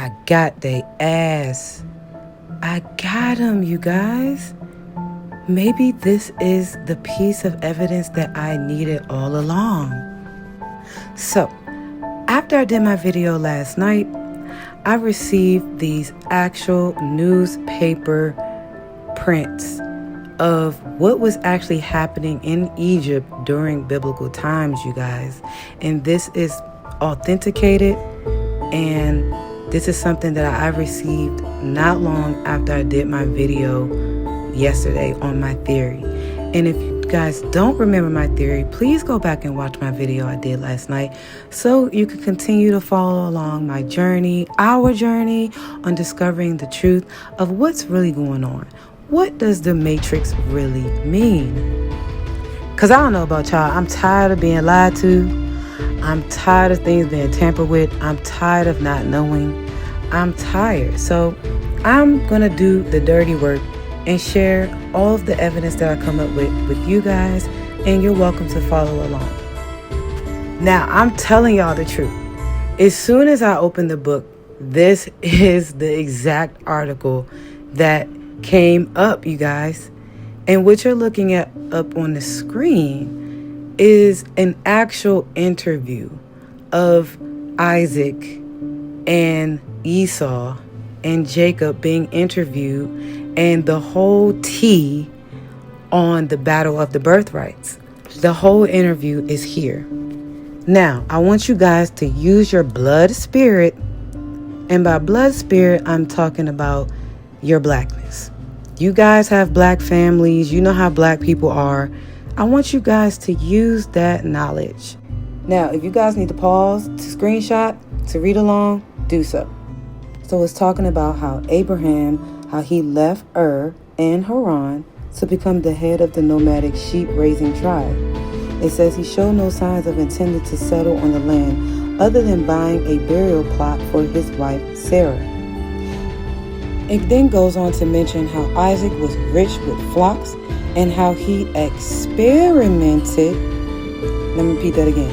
I got they ass. I got them, you guys. Maybe this is the piece of evidence that I needed all along. So, after I did my video last night, I received these actual newspaper prints of what was actually happening in Egypt during biblical times, you guys. And this is authenticated, and this is something that I received not long after I did my video yesterday on my theory. And if you guys don't remember my theory, please go back and watch my video I did last night so you can continue to follow along my journey, our journey on discovering the truth of what's really going on. What does the Matrix really mean? Because I don't know about y'all. I'm tired of being lied to. I'm tired of things being tampered with. I'm tired of not knowing. I'm tired. So I'm going to do the dirty work and share all of the evidence that I come up with you guys. And you're welcome to follow along. Now, I'm telling y'all the truth. As soon as I open the book, this is the exact article that came up, you guys. And what you're looking at up on the screen is an actual interview of Isaac and Esau and Jacob being interviewed, and the whole tea on the battle of the birthrights. The whole interview is here. Now, I want you guys to use your blood spirit, and by blood spirit, I'm talking about your blackness. You guys have black families. You know how black people are. I want you guys to use that knowledge. Now, if you guys need to pause to screenshot, to read along, do so. So it's talking about how Abraham, how he left Ur and Haran to become the head of the nomadic sheep-raising tribe. It says he showed no signs of intending to settle on the land other than buying a burial plot for his wife Sarah. It then goes on to mention how Isaac was rich with flocks and how he experimented. Let me repeat that again.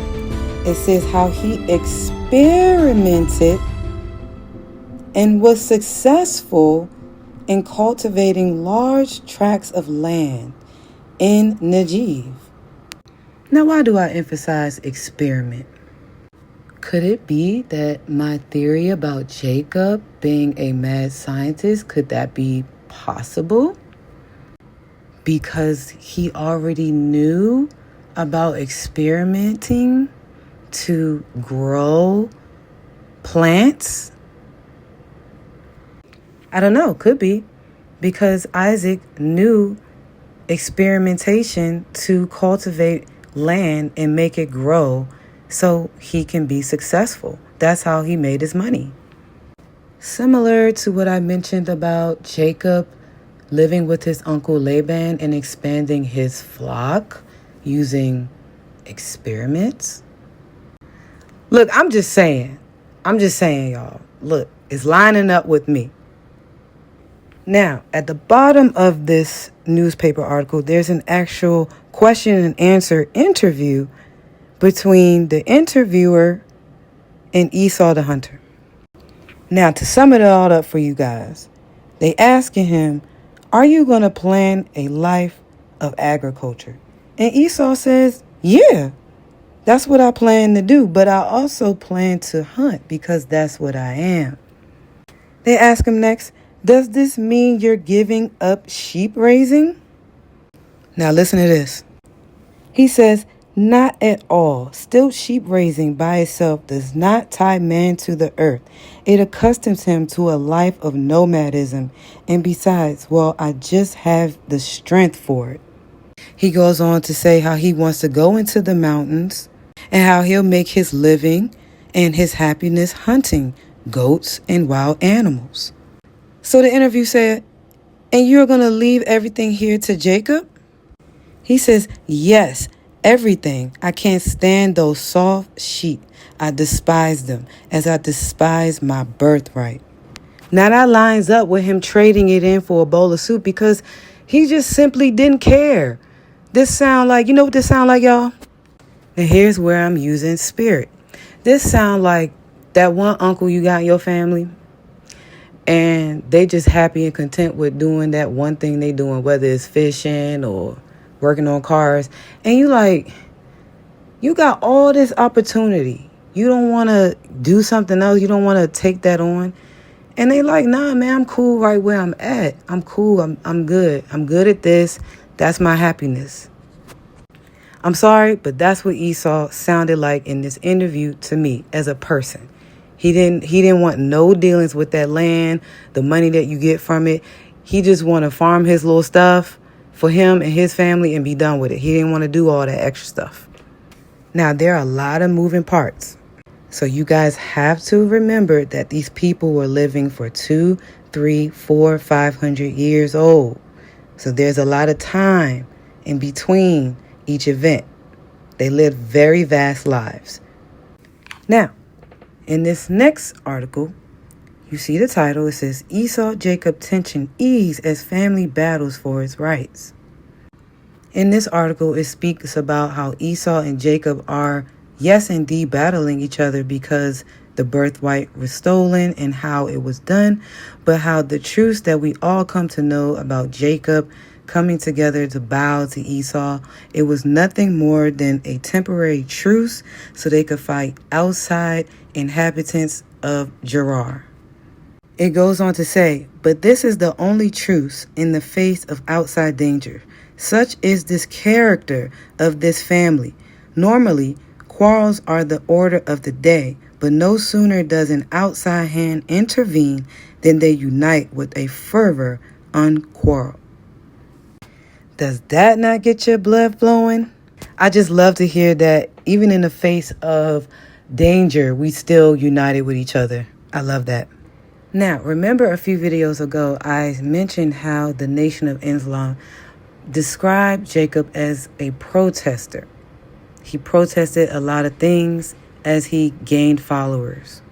It says how he experimented and was successful in cultivating large tracts of land in Negev. Now, why do I emphasize experiment? Could it be that my theory about Jacob being a mad scientist, could that be possible? Because he already knew about experimenting to grow plants? I don't know, could be. Because Isaac knew experimentation to cultivate land and make it grow so he can be successful. That's how he made his money. Similar to what I mentioned about Jacob living with his uncle Laban and expanding his flock using experiments. Look, I'm just saying, y'all. Look, it's lining up with me. Now, at the bottom of this newspaper article, there's an actual question and answer interview between the interviewer and Esau the hunter. Now, to sum it all up for you guys, they asking him, are you going to plan a life of agriculture? And Esau says, yeah, that's what I plan to do. But I also plan to hunt because that's what I am. They ask him next, does this mean you're giving up sheep raising? Now listen to this. He says, not at all. Still, sheep raising by itself does not tie man to the earth. It accustoms him to a life of nomadism. And besides, well, I just have the strength for it. He goes on to say how he wants to go into the mountains and how he'll make his living and his happiness hunting goats and wild animals. So the interview said, and you're going to leave everything here to Jacob? He says, yes, everything. I can't stand those soft sheep. I despise them as I despise my birthright. Now that lines up with him trading it in for a bowl of soup because he just simply didn't care. This sound like, you know what this sound like, y'all? And here's where I'm using spirit. This sound like that one uncle you got in your family And they just happy and content with doing that one thing they doing, whether it's fishing or working on cars. And you like, you got all this opportunity. You don't want to do something else. You don't want to take that on. And they like, nah, man, I'm cool right where I'm at. I'm cool. I'm good. I'm good at this. That's my happiness. I'm sorry, but that's what Esau sounded like in this interview to me as a person. He didn't want no dealings with that land, the money that you get from it. He just want to farm his little stuff for him and his family and be done with it. He didn't want to do all that extra stuff. Now, there are a lot of moving parts. So you guys have to remember that these people were living for 2, 3, 4, 500 years old. So there's a lot of time in between each event. They lived very vast lives. Now, in this next article, you see the title. It says, Esau-Jacob tension ease as family battles for its rights. In this article, it speaks about how Esau and Jacob are, yes, indeed, battling each other because the birthright was stolen and how it was done, but how the truths that we all come to know about Jacob coming together to bow to Esau, it was nothing more than a temporary truce so they could fight outside inhabitants of Gerar. It goes on to say, but this is the only truce in the face of outside danger. Such is this character of this family. Normally, quarrels are the order of the day, but no sooner does an outside hand intervene than they unite with a fervor unquarrel. Does that not get your blood flowing? I just love to hear that even in the face of danger, we still united with each other. I love that. Now, remember a few videos ago, I mentioned how the Nation of Islam described Jacob as a protester. He protested a lot of things as he gained followers.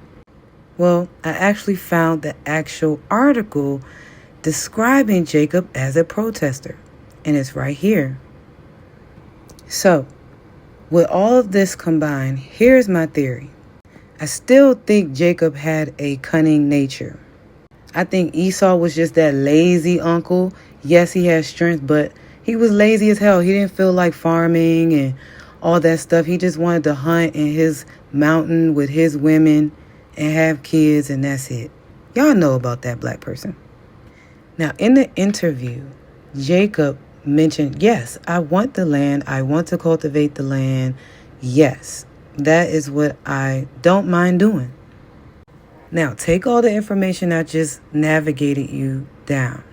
Well, I actually found the actual article describing Jacob as a protester. And it's right here. So, with all of this combined, here's my theory. I still think Jacob had a cunning nature. I think Esau was just that lazy uncle. Yes, he had strength, but he was lazy as hell. He didn't feel like farming and all that stuff. He just wanted to hunt in his mountain with his women and have kids, and that's it. Y'all know about that black person. Now, in the interview, Jacob mentioned, yes, I want the land. I want to cultivate the land. Yes, that is what I don't mind doing. Now, take all the information I just navigated you down.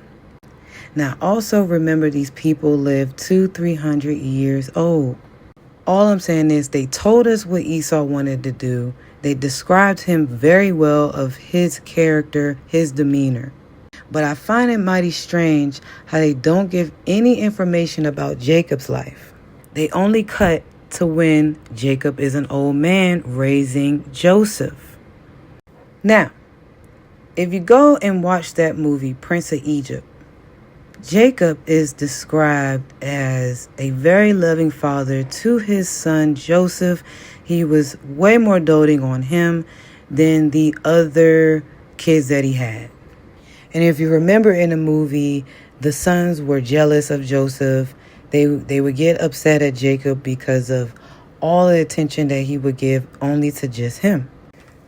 Now, also remember these people lived 200-300 years old. All I'm saying is they told us what Esau wanted to do. They described him very well of his character, his demeanor. But I find it mighty strange how they don't give any information about Jacob's life. They only cut to when Jacob is an old man raising Joseph. Now, if you go and watch that movie, Prince of Egypt, Jacob is described as a very loving father to his son Joseph. He was way more doting on him than the other kids that he had. And if you remember in the movie, the sons were jealous of Joseph. They would get upset at Jacob because of all the attention that he would give only to just him.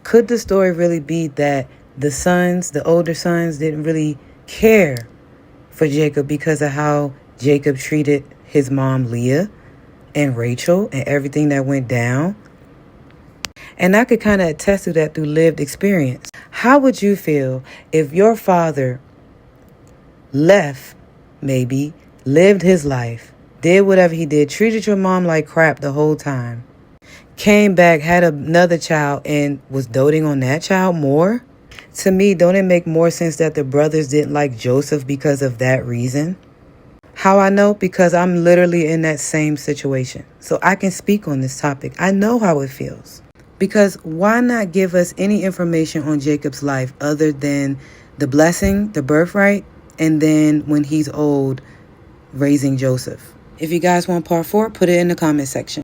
Could the story really be that the sons, the older sons, didn't really care for Jacob because of how Jacob treated his mom Leah and Rachel and everything that went down? And I could kind of attest to that through lived experience. How would you feel if your father left, maybe, lived his life, did whatever he did, treated your mom like crap the whole time, came back, had another child, and was doting on that child more? To me, don't it make more sense that the brothers didn't like Joseph because of that reason? How I know? Because I'm literally in that same situation. So I can speak on this topic. I know how it feels. Because why not give us any information on Jacob's life other than the blessing, the birthright, and then when he's old, raising Joseph? If you guys want part 4, put it in the comment section.